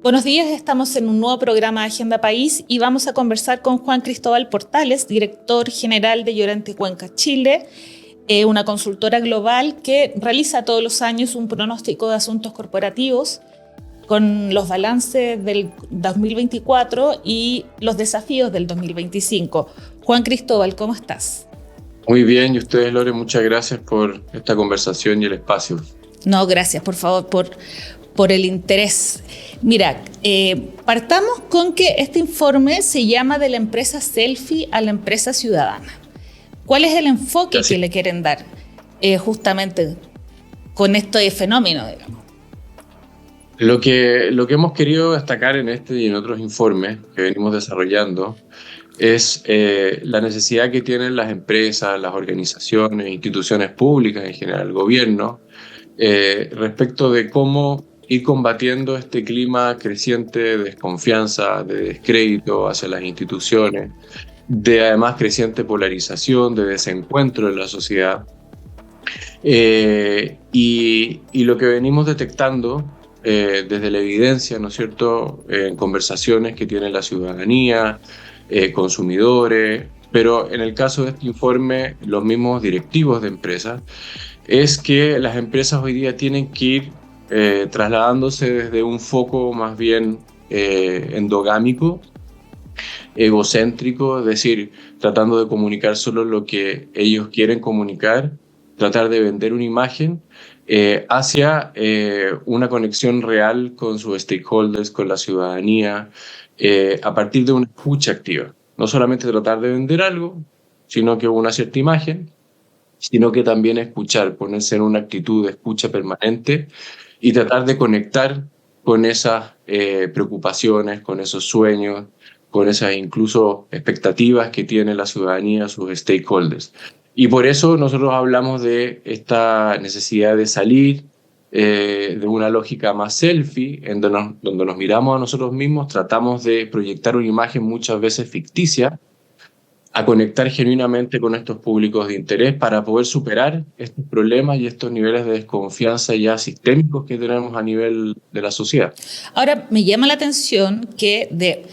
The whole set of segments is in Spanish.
Buenos días, estamos en un nuevo programa de Agenda País y vamos a conversar con Juan Cristóbal Portales, director general de Llorente Cuenca Chile, una consultora global que realiza todos los años un pronóstico de asuntos corporativos con los balances del 2024 y los desafíos del 2025. Juan Cristóbal, ¿cómo estás? Muy bien, y ustedes, Lore, muchas gracias por esta conversación y el espacio. No, gracias, por favor, por el interés. Mira, partamos con que este informe se llama de la empresa selfie a la empresa ciudadana. ¿Cuál es el enfoque que le quieren dar justamente con este fenómeno, digamos? Lo que hemos querido destacar en este y en otros informes que venimos desarrollando es la necesidad que tienen las empresas, las organizaciones, instituciones públicas en general, el gobierno, respecto de cómo ir combatiendo este clima creciente de desconfianza, de descrédito hacia las instituciones, de además creciente polarización, de desencuentro en la sociedad. Y lo que venimos detectando desde la evidencia, ¿no es cierto?, en conversaciones que tiene la ciudadanía, consumidores, pero en el caso de este informe, los mismos directivos de empresas, es que las empresas hoy día tienen que ir trasladándose desde un foco más bien endogámico, egocéntrico, es decir, tratando de comunicar solo lo que ellos quieren comunicar, tratar de vender una imagen, hacia una conexión real con sus stakeholders, con la ciudadanía, a partir de una escucha activa. No solamente tratar de vender algo, sino que una cierta imagen, sino que también escuchar, ponerse en una actitud de escucha permanente y tratar de conectar con esas preocupaciones, con esos sueños, con esas incluso expectativas que tiene la ciudadanía, sus stakeholders. Y por eso nosotros hablamos de esta necesidad de salir de una lógica más selfie, en donde nos miramos a nosotros mismos, tratamos de proyectar una imagen muchas veces ficticia, a conectar genuinamente con estos públicos de interés para poder superar estos problemas y estos niveles de desconfianza ya sistémicos que tenemos a nivel de la sociedad. Ahora, me llama la atención que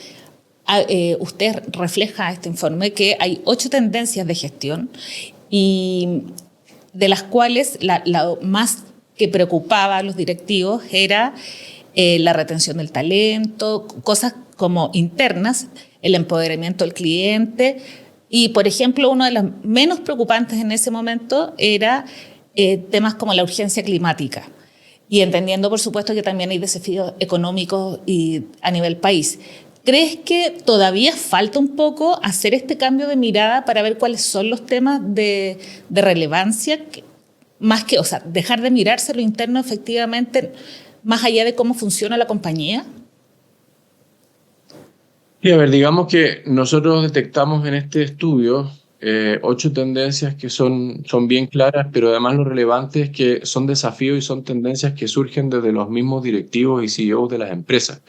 usted refleja este informe que hay 8 tendencias de gestión y de las cuales la más que preocupaba a los directivos era la retención del talento, cosas como internas, el empoderamiento del cliente. Y, por ejemplo, uno de los menos preocupantes en ese momento era temas como la urgencia climática. Y entendiendo, por supuesto, que también hay desafíos económicos y a nivel país. ¿Crees que todavía falta un poco hacer este cambio de mirada para ver cuáles son los temas de relevancia? Más que, o sea, dejar de mirarse lo interno efectivamente, más allá de cómo funciona la compañía. Y a ver, digamos que nosotros detectamos en este estudio 8 tendencias que son bien claras, pero además lo relevante es que son desafíos y son tendencias que surgen desde los mismos directivos y CEOs de las empresas.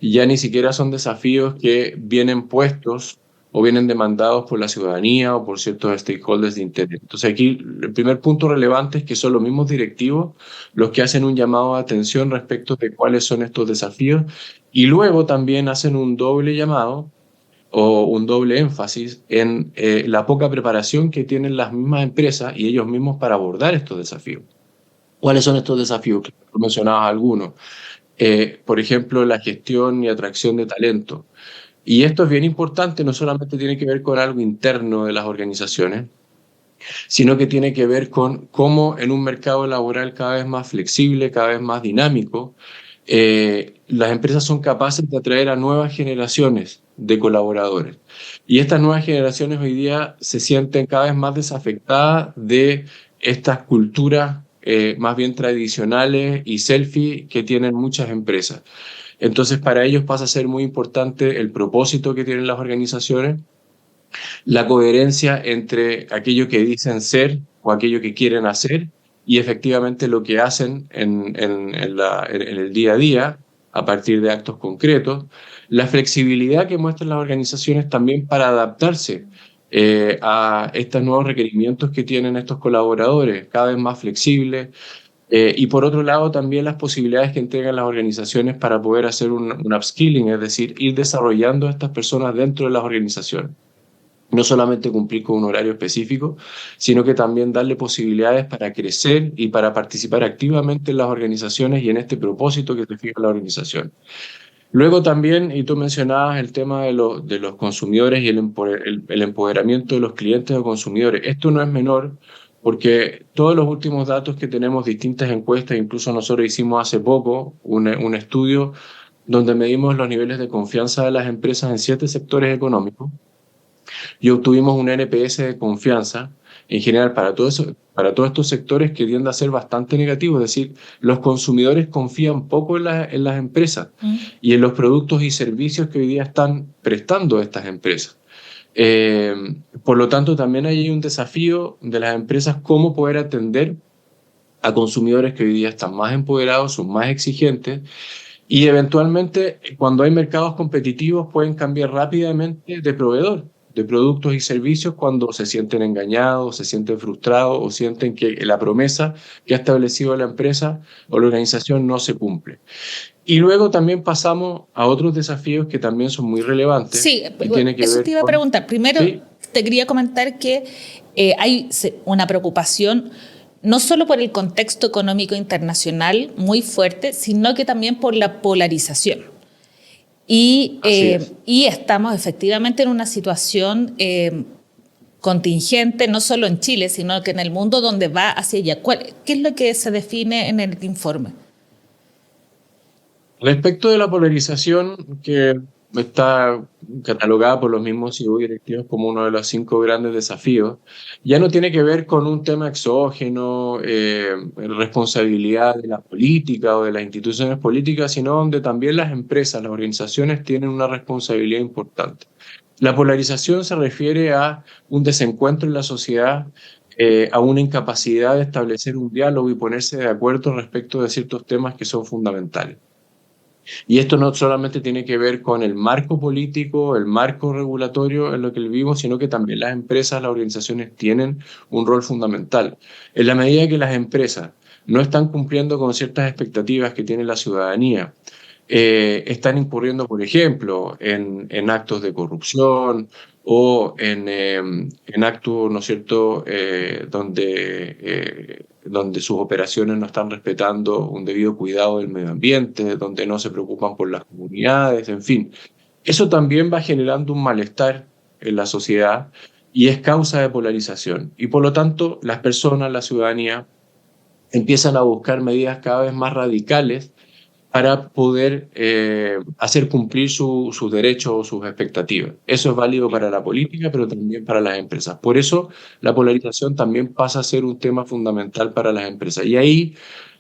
Y ya ni siquiera son desafíos que vienen puestos o vienen demandados por la ciudadanía o por ciertos stakeholders de interés. Entonces aquí el primer punto relevante es que son los mismos directivos los que hacen un llamado de atención respecto de cuáles son estos desafíos y luego también hacen un doble llamado o un doble énfasis en la poca preparación que tienen las mismas empresas y ellos mismos para abordar estos desafíos. ¿Cuáles son estos desafíos? Mencionabas algunos. Por ejemplo, la gestión y atracción de talento. Y esto es bien importante, no solamente tiene que ver con algo interno de las organizaciones, sino que tiene que ver con cómo en un mercado laboral cada vez más flexible, cada vez más dinámico, las empresas son capaces de atraer a nuevas generaciones de colaboradores. Y estas nuevas generaciones hoy día se sienten cada vez más desafectadas de estas culturas más bien tradicionales y selfie que tienen muchas empresas. Entonces, para ellos pasa a ser muy importante el propósito que tienen las organizaciones, la coherencia entre aquello que dicen ser o aquello que quieren hacer y efectivamente lo que hacen en el día a día a partir de actos concretos, la flexibilidad que muestran las organizaciones también para adaptarse a estos nuevos requerimientos que tienen estos colaboradores, cada vez más flexibles, Y por otro lado, también las posibilidades que entregan las organizaciones para poder hacer un upskilling, es decir, ir desarrollando a estas personas dentro de las organizaciones. No solamente cumplir con un horario específico, sino que también darle posibilidades para crecer y para participar activamente en las organizaciones y en este propósito que se fija la organización. Luego también, y tú mencionabas el tema de los consumidores y el empoderamiento de los clientes o consumidores. Esto no es menor porque todos los últimos datos que tenemos, distintas encuestas, incluso nosotros hicimos hace poco un estudio donde medimos los niveles de confianza de las empresas en 7 sectores económicos y obtuvimos un NPS de confianza en general para todos estos sectores que tiende a ser bastante negativo, es decir, los consumidores confían poco en las empresas y en los productos y servicios que hoy día están prestando estas empresas. Por lo tanto, también hay un desafío de las empresas cómo poder atender a consumidores que hoy día están más empoderados, son más exigentes y eventualmente cuando hay mercados competitivos pueden cambiar rápidamente de proveedor de productos y servicios cuando se sienten engañados, se sienten frustrados o sienten que la promesa que ha establecido la empresa o la organización no se cumple. Y luego también pasamos a otros desafíos que también son muy relevantes. Sí, eso te iba a preguntar. Primero, ¿sí? Te quería comentar que hay una preocupación no solo por el contexto económico internacional muy fuerte, sino que también por la polarización. Y estamos efectivamente en una situación contingente, no solo en Chile, sino que en el mundo donde va hacia allá. ¿Qué es lo que se define en el informe? Respecto de la polarización, que está catalogada por los mismos CEOs directivos como uno de los 5 grandes desafíos, ya no tiene que ver con un tema exógeno, responsabilidad de la política o de las instituciones políticas, sino donde también las empresas, las organizaciones tienen una responsabilidad importante. La polarización se refiere a un desencuentro en la sociedad, a una incapacidad de establecer un diálogo y ponerse de acuerdo respecto de ciertos temas que son fundamentales. Y esto no solamente tiene que ver con el marco político, el marco regulatorio en lo que vivimos, sino que también las empresas, las organizaciones tienen un rol fundamental. En la medida que las empresas no están cumpliendo con ciertas expectativas que tiene la ciudadanía, están incurriendo, por ejemplo, en actos de corrupción o en actos, ¿no es cierto?, donde sus operaciones no están respetando un debido cuidado del medio ambiente, donde no se preocupan por las comunidades, en fin. Eso también va generando un malestar en la sociedad y es causa de polarización. Y por lo tanto, las personas, la ciudadanía, empiezan a buscar medidas cada vez más radicales para poder hacer cumplir sus derechos o sus expectativas. Eso es válido para la política, pero también para las empresas. Por eso la polarización también pasa a ser un tema fundamental para las empresas. Y ahí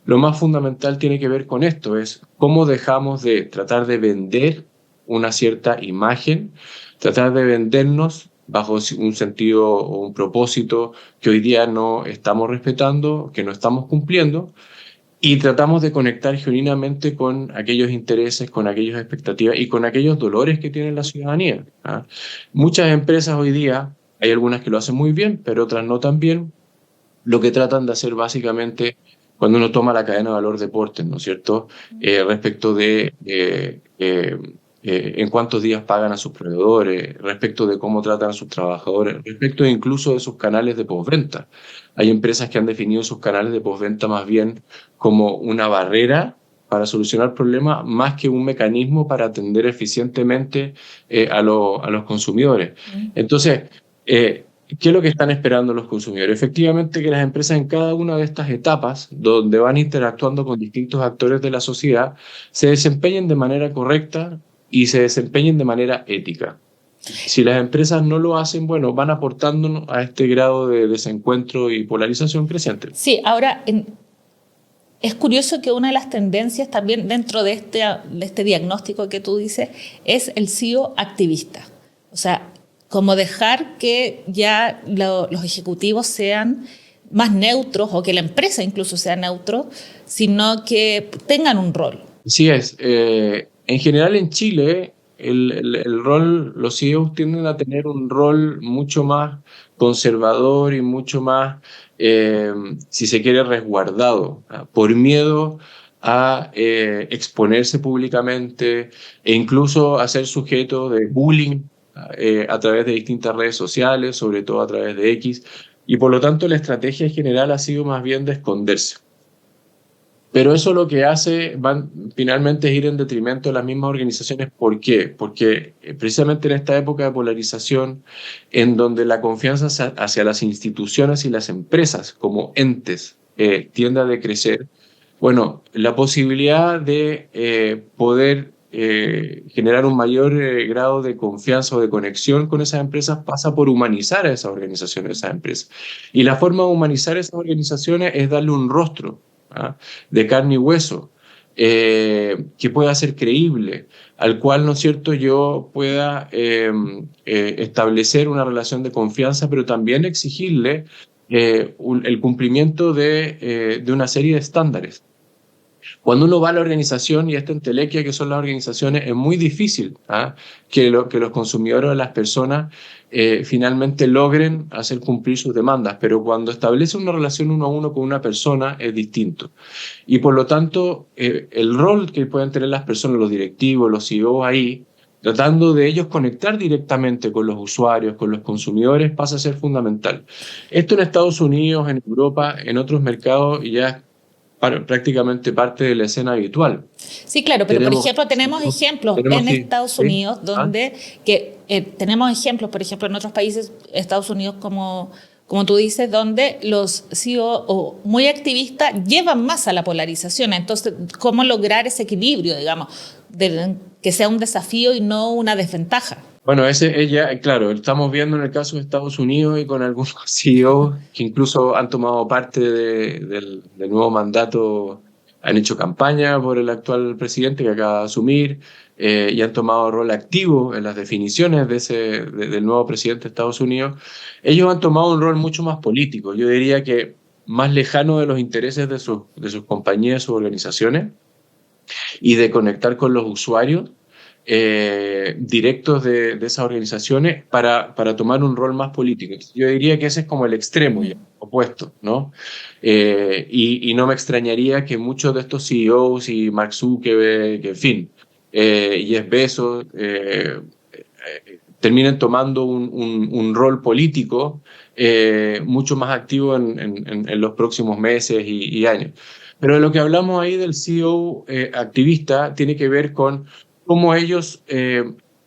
lo más fundamental tiene que ver con esto, es cómo dejamos de tratar de vender una cierta imagen, tratar de vendernos bajo un sentido o un propósito que hoy día no estamos respetando, que no estamos cumpliendo, y tratamos de conectar genuinamente con aquellos intereses, con aquellas expectativas y con aquellos dolores que tiene la ciudadanía. Muchas empresas hoy día, hay algunas que lo hacen muy bien, pero otras no tan bien, lo que tratan de hacer básicamente cuando uno toma la cadena de valor deportes, ¿no es cierto?, respecto de en cuántos días pagan a sus proveedores, respecto de cómo tratan a sus trabajadores, respecto incluso de sus canales de postventa. Hay empresas que han definido sus canales de postventa más bien como una barrera para solucionar problemas más que un mecanismo para atender eficientemente a los consumidores. Entonces, ¿qué es lo que están esperando los consumidores? Efectivamente, que las empresas en cada una de estas etapas, donde van interactuando con distintos actores de la sociedad, se desempeñen de manera correcta y se desempeñen de manera ética. Si las empresas no lo hacen, bueno, van aportando a este grado de desencuentro y polarización creciente. Sí, ahora es curioso que una de las tendencias también dentro de este diagnóstico que tú dices es el CEO activista. O sea, como dejar que ya los ejecutivos sean más neutros o que la empresa incluso sea neutro, sino que tengan un rol. Sí es. En general en Chile el rol, los CEOs tienden a tener un rol mucho más conservador y mucho más si se quiere, resguardado, por miedo a exponerse públicamente e incluso a ser sujeto de bullying a través de distintas redes sociales, sobre todo a través de X, y por lo tanto la estrategia en general ha sido más bien de esconderse. Pero eso lo que hace finalmente es ir en detrimento de las mismas organizaciones. ¿Por qué? Porque precisamente en esta época de polarización, en donde la confianza hacia las instituciones y las empresas como entes tiende a decrecer, bueno, la posibilidad de poder generar un mayor grado de confianza o de conexión con esas empresas pasa por humanizar a esas organizaciones, a esas empresas. Y la forma de humanizar a esas organizaciones es darle un rostro, ¿ah?, de carne y hueso, que pueda ser creíble, al cual, ¿no es cierto?, yo pueda establecer una relación de confianza, pero también exigirle el cumplimiento de una serie de estándares. Cuando uno va a la organización y esta entelequia que son las organizaciones, es muy difícil que los consumidores o las personas finalmente logren hacer cumplir sus demandas, pero cuando establece una relación uno a uno con una persona es distinto. Y por lo tanto, el rol que pueden tener las personas, los directivos, los CEOs ahí, tratando de ellos conectar directamente con los usuarios, con los consumidores, pasa a ser fundamental. Esto en Estados Unidos, en Europa, en otros mercados ya prácticamente parte de la escena habitual. Sí, claro, pero por ejemplo tenemos ejemplos en Estados Unidos donde tenemos ejemplos, por ejemplo, en otros países, Estados Unidos como tú dices, donde los CEO muy activistas llevan más a la polarización. Entonces, ¿cómo lograr ese equilibrio, digamos, que sea un desafío y no una desventaja? Bueno, claro, estamos viendo en el caso de Estados Unidos y con algunos CEOs que incluso han tomado parte del nuevo mandato, han hecho campaña por el actual presidente que acaba de asumir y han tomado rol activo en las definiciones del nuevo presidente de Estados Unidos. Ellos han tomado un rol mucho más político, yo diría que más lejano de los intereses de sus compañías, sus organizaciones, y de conectar con los usuarios directos de esas organizaciones para tomar un rol más político. Yo diría que ese es como el extremo ya, opuesto, ¿no? Y no me extrañaría que muchos de estos CEOs y Mark Zuckerberg, en fin, Jeff Bezos, terminen tomando un rol político mucho más activo en los próximos meses y años. Pero lo que hablamos ahí del CEO activista tiene que ver con cómo ellos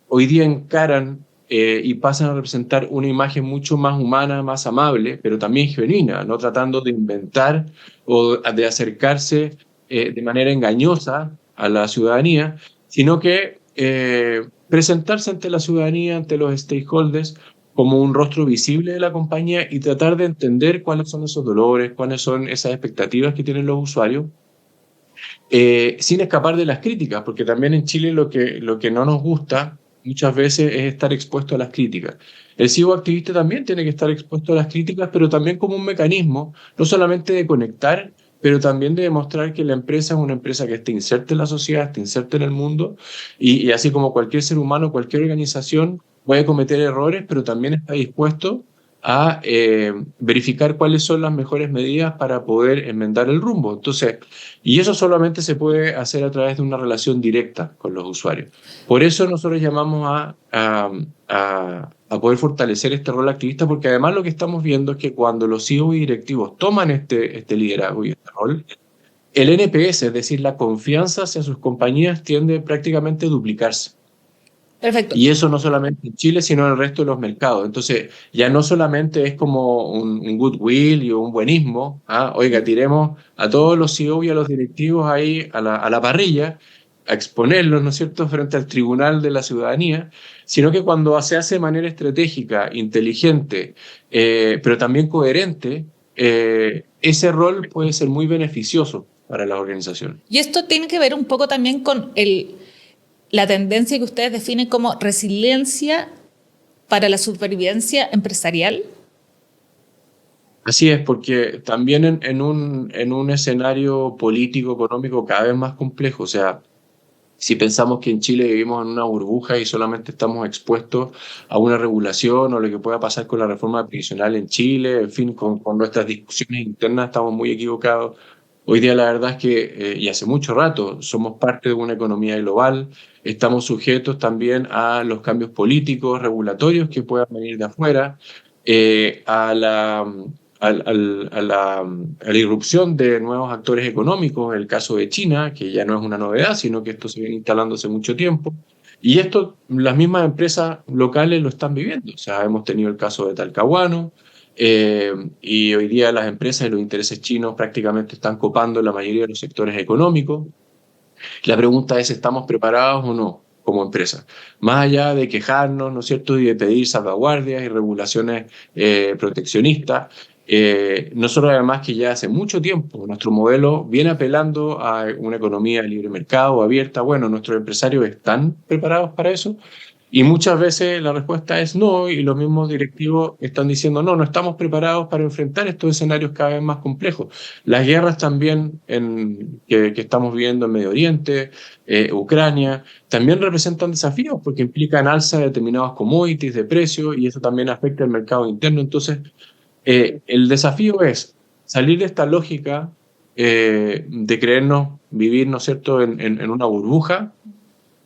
hoy día encaran y pasan a representar una imagen mucho más humana, más amable, pero también genuina, no tratando de inventar o de acercarse de manera engañosa a la ciudadanía, sino que presentarse ante la ciudadanía, ante los stakeholders, como un rostro visible de la compañía y tratar de entender cuáles son esos dolores, cuáles son esas expectativas que tienen los usuarios, sin escapar de las críticas, porque también en Chile lo que no nos gusta muchas veces es estar expuesto a las críticas. El CEO activista también tiene que estar expuesto a las críticas, pero también como un mecanismo, no solamente de conectar, pero también de demostrar que la empresa es una empresa que está inserta en la sociedad, está inserta en el mundo, y así como cualquier ser humano, cualquier organización puede cometer errores, pero también está dispuesto a verificar cuáles son las mejores medidas para poder enmendar el rumbo. Entonces, y eso solamente se puede hacer a través de una relación directa con los usuarios. Por eso nosotros llamamos a poder fortalecer este rol activista, porque además lo que estamos viendo es que cuando los CEO y directivos toman este liderazgo y este rol, el NPS, es decir, la confianza hacia sus compañías, tiende prácticamente a duplicarse. Perfecto. Y eso no solamente en Chile, sino en el resto de los mercados. Entonces, ya no solamente es como un goodwill y un buenismo, oiga, tiremos a todos los CEO y a los directivos ahí a la parrilla, a exponerlos, ¿no es cierto?, frente al tribunal de la ciudadanía, sino que cuando se hace de manera estratégica, inteligente, pero también coherente, ese rol puede ser muy beneficioso para la organización. Y esto tiene que ver un poco también con la tendencia que ustedes definen como resiliencia para la supervivencia empresarial. Así es, porque también en un escenario político, económico cada vez más complejo, o sea, Si pensamos que en Chile vivimos en una burbuja y solamente estamos expuestos a una regulación o lo que pueda pasar con la reforma previsional en Chile, en fin, con nuestras discusiones internas estamos muy equivocados. Hoy día la verdad es que, y hace mucho rato, somos parte de una economía global, estamos sujetos también a los cambios políticos, regulatorios que puedan venir de afuera, a la irrupción de nuevos actores económicos, el caso de China, que ya no es una novedad, sino que esto se viene instalando hace mucho tiempo. Y esto las mismas empresas locales lo están viviendo. O sea, hemos tenido el caso de Talcahuano, y hoy día las empresas y los intereses chinos prácticamente están copando la mayoría de los sectores económicos. La pregunta es, ¿estamos preparados o no como empresa? Más allá de quejarnos, ¿no es cierto?, y de pedir salvaguardias y regulaciones proteccionistas, nosotros además que ya hace mucho tiempo nuestro modelo viene apelando a una economía de libre mercado abierta. Bueno, ¿nuestros empresarios están preparados para eso? Y muchas veces la respuesta es no, y los mismos directivos están diciendo no, no estamos preparados para enfrentar estos escenarios cada vez más complejos. Las guerras también que estamos viviendo en Medio Oriente, Ucrania, también representan desafíos porque implican alza de determinados commodities de precio y eso también afecta el mercado interno. Entonces, el desafío es salir de esta lógica de creernos vivir, ¿no es cierto?, en una burbuja,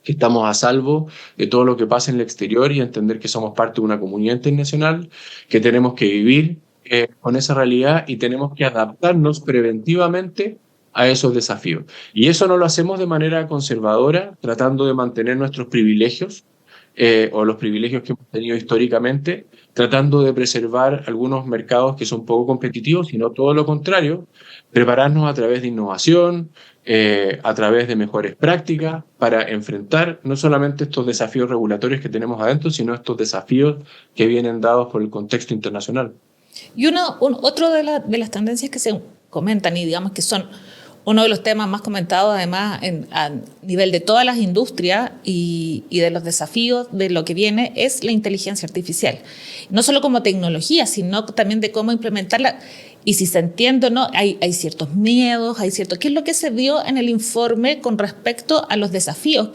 que estamos a salvo de todo lo que pasa en el exterior y entender que somos parte de una comunidad internacional, que tenemos que vivir con esa realidad y tenemos que adaptarnos preventivamente a esos desafíos. Y eso no lo hacemos de manera conservadora, tratando de mantener nuestros privilegios o los privilegios que hemos tenido históricamente, tratando de preservar algunos mercados que son poco competitivos, sino todo lo contrario, prepararnos a través de innovación, a través de mejores prácticas para enfrentar no solamente estos desafíos regulatorios que tenemos adentro, sino estos desafíos que vienen dados por el contexto internacional. Y otro de las tendencias que se comentan y digamos que son uno de los temas más comentados además a nivel de todas las industrias y de los desafíos de lo que viene es la inteligencia artificial. No solo como tecnología, sino también de cómo implementarla. Y si se entiende o no, hay ciertos miedos, ¿qué es lo que se vio en el informe con respecto a los desafíos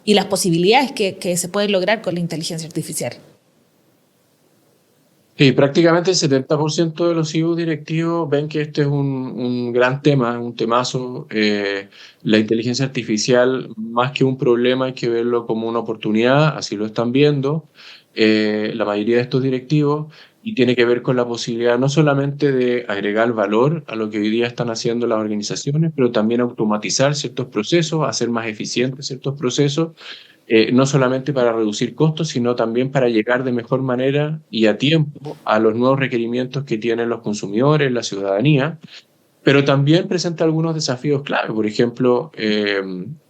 y las posibilidades que se pueden lograr con la inteligencia artificial? Sí, prácticamente el 70% de los CEOs directivos ven que este es un gran tema, un temazo. La inteligencia artificial, más que un problema, hay que verlo como una oportunidad, así lo están viendo la mayoría de estos directivos, y tiene que ver con la posibilidad no solamente de agregar valor a lo que hoy día están haciendo las organizaciones, pero también automatizar ciertos procesos, hacer más eficientes ciertos procesos, no solamente para reducir costos, sino también para llegar de mejor manera y a tiempo a los nuevos requerimientos que tienen los consumidores, la ciudadanía, pero también presenta algunos desafíos clave, por ejemplo,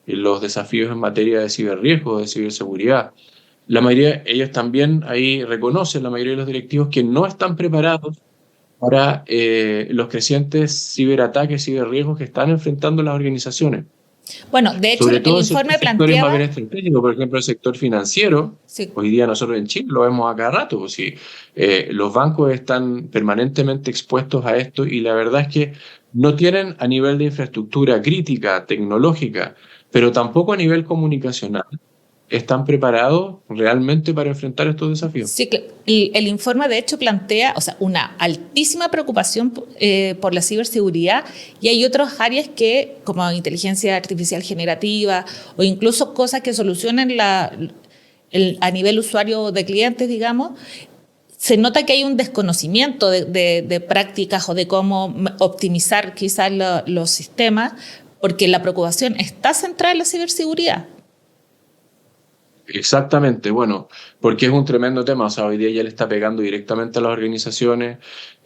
los desafíos en materia de ciberriesgo, de ciberseguridad. La mayoría, ellos también ahí reconocen, la mayoría de los directivos, que no están preparados para los crecientes ciberataques, ciberriesgos que están enfrentando las organizaciones. Bueno, de hecho, sobre todo el informe sectores más bien estratégicos, por ejemplo, el sector financiero. Sí. Hoy día nosotros en Chile lo vemos a cada rato, pues sí, los bancos están permanentemente expuestos a esto y la verdad es que no tienen a nivel de infraestructura crítica, tecnológica, pero tampoco a nivel comunicacional, están preparados realmente para enfrentar estos desafíos. Sí, el informe de hecho plantea, una altísima preocupación por la ciberseguridad, y hay otras áreas que, como inteligencia artificial generativa o incluso cosas que solucionen a nivel usuario de clientes, digamos, se nota que hay un desconocimiento de prácticas o de cómo optimizar quizás los sistemas, porque la preocupación está centrada en la ciberseguridad. Exactamente, bueno, porque es un tremendo tema, hoy día ya le está pegando directamente a las organizaciones,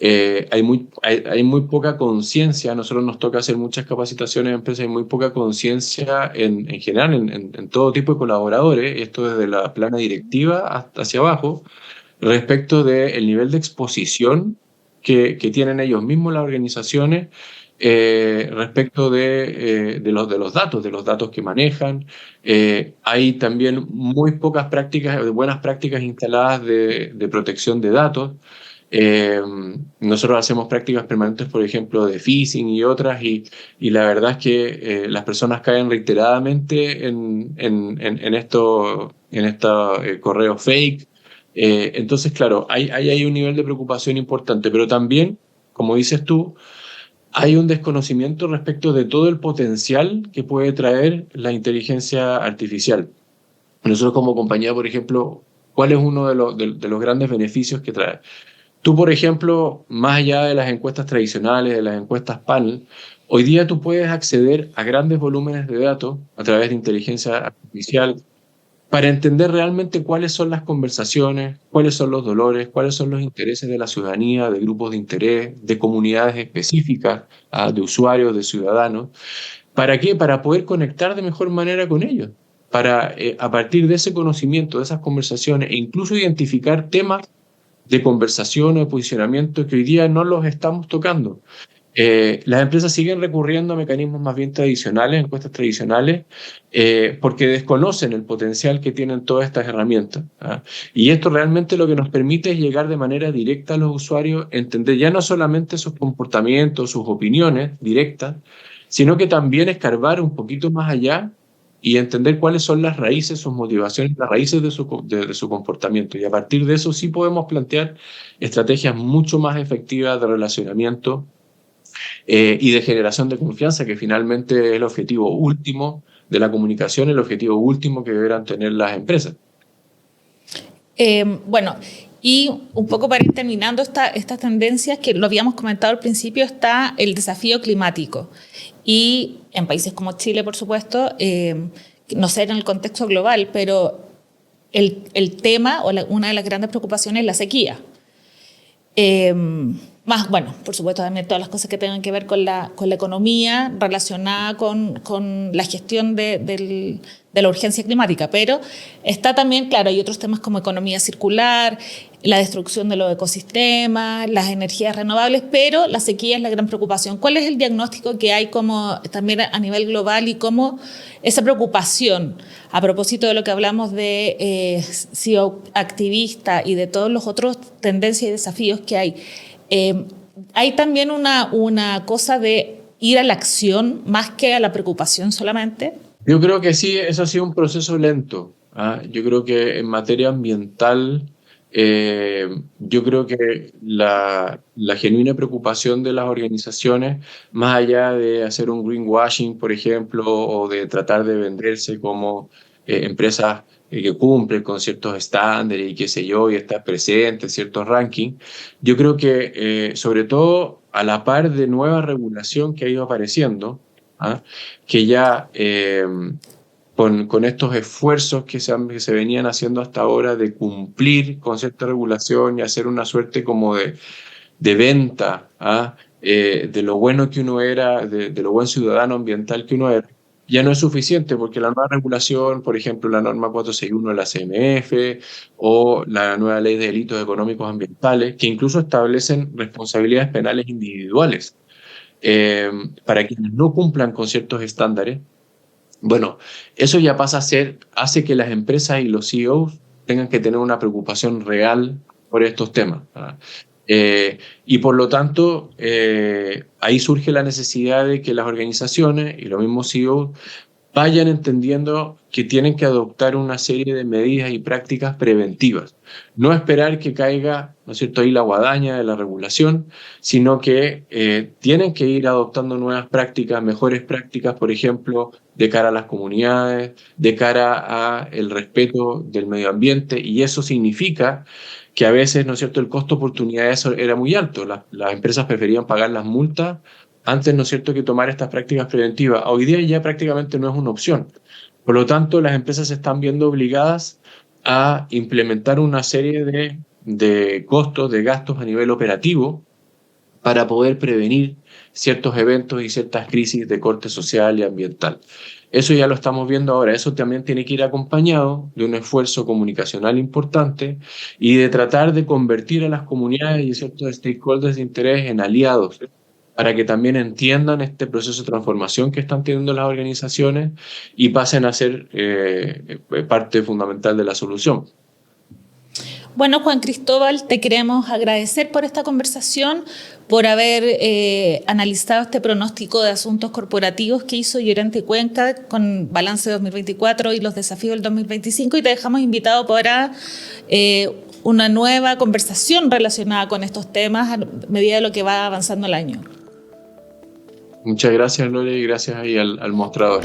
hay muy poca conciencia, a nosotros nos toca hacer muchas capacitaciones en empresas, hay muy poca conciencia en general, en todo tipo de colaboradores, esto desde la plana directiva hasta hacia abajo, respecto del nivel de exposición que tienen ellos mismos las organizaciones, respecto de los datos que manejan. Hay también muy pocas buenas prácticas instaladas de protección de datos. Nosotros hacemos prácticas permanentes, por ejemplo, de phishing y otras, y la verdad es que las personas caen reiteradamente en estos correos fake. Entonces, claro, hay un nivel de preocupación importante, pero también, como dices tú, hay un desconocimiento respecto de todo el potencial que puede traer la inteligencia artificial. Nosotros como compañía, por ejemplo, ¿cuál es uno de los grandes beneficios que trae? Tú, por ejemplo, más allá de las encuestas tradicionales, de las encuestas panel, hoy día tú puedes acceder a grandes volúmenes de datos a través de inteligencia artificial para entender realmente cuáles son las conversaciones, cuáles son los dolores, cuáles son los intereses de la ciudadanía, de grupos de interés, de comunidades específicas, de usuarios, de ciudadanos. ¿Para qué? Para poder conectar de mejor manera con ellos, para a partir de ese conocimiento, de esas conversaciones, e incluso identificar temas de conversación o de posicionamiento que hoy día no los estamos tocando. Las empresas siguen recurriendo a mecanismos más bien tradicionales, encuestas tradicionales, porque desconocen el potencial que tienen todas estas herramientas. Y esto realmente lo que nos permite es llegar de manera directa a los usuarios, entender ya no solamente sus comportamientos, sus opiniones directas, sino que también escarbar un poquito más allá y entender cuáles son las raíces, sus motivaciones, las raíces de su comportamiento. Y a partir de eso sí podemos plantear estrategias mucho más efectivas de relacionamiento y de generación de confianza, que finalmente es el objetivo último de la comunicación, el objetivo último que deberán tener las empresas. Bueno, y un poco para ir terminando estas tendencias que lo habíamos comentado al principio, está el desafío climático. Y en países como Chile, por supuesto, no sé en el contexto global, pero el tema o una de las grandes preocupaciones es la sequía. Más, bueno, por supuesto, también todas las cosas que tengan que ver con la economía relacionada con la gestión de la urgencia climática, pero está también, claro, hay otros temas como economía circular, la destrucción de los ecosistemas, las energías renovables, pero la sequía es la gran preocupación. ¿Cuál es el diagnóstico que hay como también a nivel global y cómo esa preocupación, a propósito de lo que hablamos de CEO activista y de todos los otros tendencias y desafíos que hay también una cosa de ir a la acción más que a la preocupación solamente? Yo creo que sí, eso ha sido un proceso lento. Yo creo que en materia ambiental, yo creo que la genuina preocupación de las organizaciones, más allá de hacer un greenwashing, por ejemplo, o de tratar de venderse como empresas que cumplen con ciertos estándares y qué sé yo, y estar presente en ciertos rankings, yo creo que sobre todo a la par de nueva regulación que ha ido apareciendo, que ya con estos esfuerzos que se venían haciendo hasta ahora de cumplir con cierta regulación y hacer una suerte como de venta de lo bueno que uno era, de lo buen ciudadano ambiental que uno era, ya no es suficiente, porque la nueva regulación, por ejemplo, la norma 461 de la CMF o la nueva ley de delitos económicos ambientales, que incluso establecen responsabilidades penales individuales para quienes no cumplan con ciertos estándares. Bueno, eso ya pasa a hace que las empresas y los CEOs tengan que tener una preocupación real por estos temas. Y por lo tanto, ahí surge la necesidad de que las organizaciones y los mismos CEOs vayan entendiendo que tienen que adoptar una serie de medidas y prácticas preventivas. No esperar que caiga, ¿no es cierto?, ahí la guadaña de la regulación, sino que tienen que ir adoptando nuevas prácticas, mejores prácticas, por ejemplo, de cara a las comunidades, de cara al respeto del medio ambiente, y eso significa que a veces, ¿no es cierto?, el costo de oportunidad era muy alto. Las empresas preferían pagar las multas antes, ¿no es cierto?, que tomar estas prácticas preventivas. Hoy día ya prácticamente no es una opción. Por lo tanto, las empresas se están viendo obligadas a implementar una serie de costos, de gastos a nivel operativo para poder prevenir ciertos eventos y ciertas crisis de corte social y ambiental. Eso ya lo estamos viendo ahora. Eso también tiene que ir acompañado de un esfuerzo comunicacional importante y de tratar de convertir a las comunidades y ciertos stakeholders de interés en aliados, para que también entiendan este proceso de transformación que están teniendo las organizaciones y pasen a ser parte fundamental de la solución. Bueno, Juan Cristóbal, te queremos agradecer por esta conversación, por haber analizado este pronóstico de asuntos corporativos que hizo Llorente y Cuenca con balance 2024 y los desafíos del 2025, y te dejamos invitado para una nueva conversación relacionada con estos temas a medida de lo que va avanzando el año. Muchas gracias, Lore, y gracias ahí al mostrador.